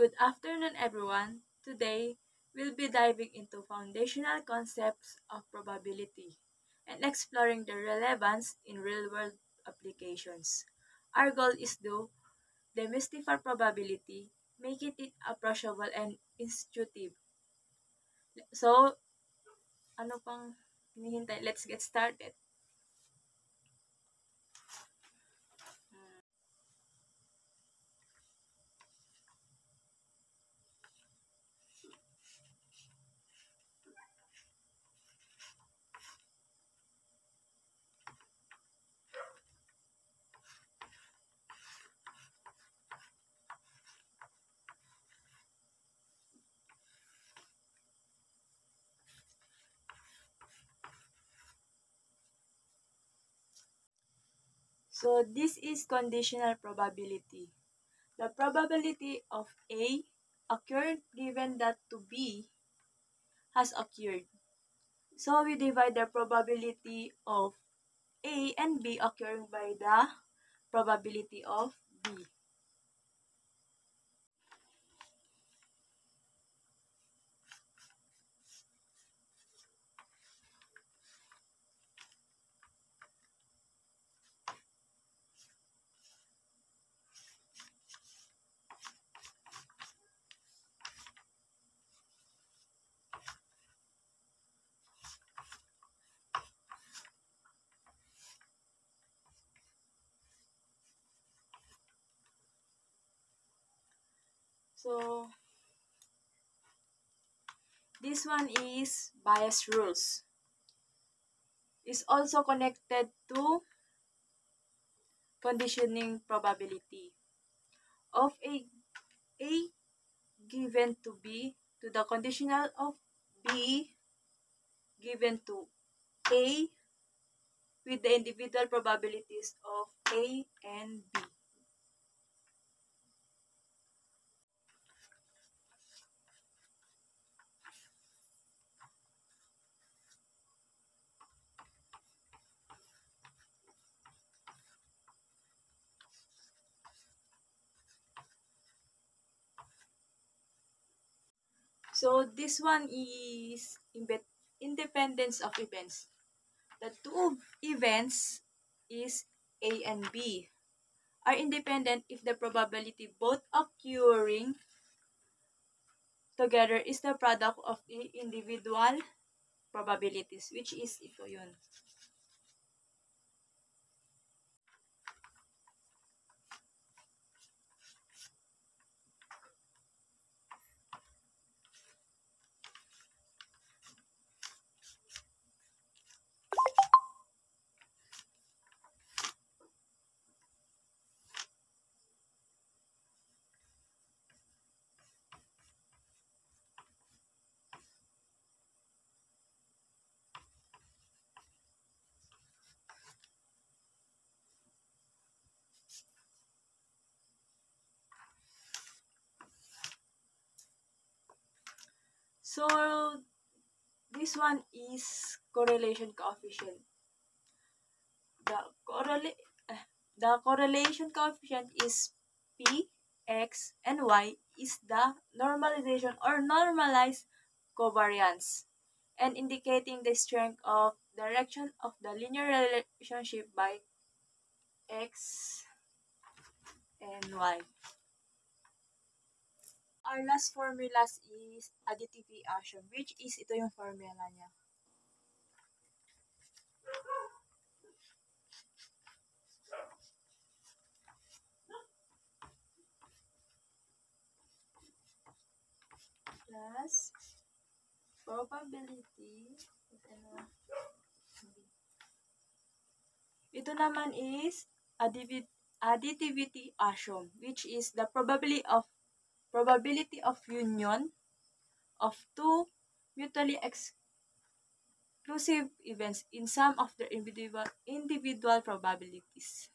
Good afternoon, everyone. Today, we'll be diving into foundational concepts of probability and exploring their relevance in real-world applications. Our goal is to demystify probability, making it approachable and intuitive. So, ano pang hinihintay? Let's get started. So, this is conditional probability. The probability of A occurred given that to B has occurred. So we divide the probability of A and B occurring by the probability of B. So this one is Bayes' rules. It's also connected to conditioning probability of A given to B to the conditional of B given to A with the individual probabilities of A and B. So this one is independence of events. The two events is A and B are independent if the probability both occurring together is the product of the individual probabilities, which is ito yun. So this one is correlation coefficient. The correlation coefficient is P, X, and Y is the normalization or normalized covariance and indicating the strength of direction of the linear relationship by X and Y. Our last formula is additivation, which is ito yung formula niya. Plus probability. Ito naman is additivity axiom, which is the probability of union of two mutually exclusive events in some of their individual probabilities.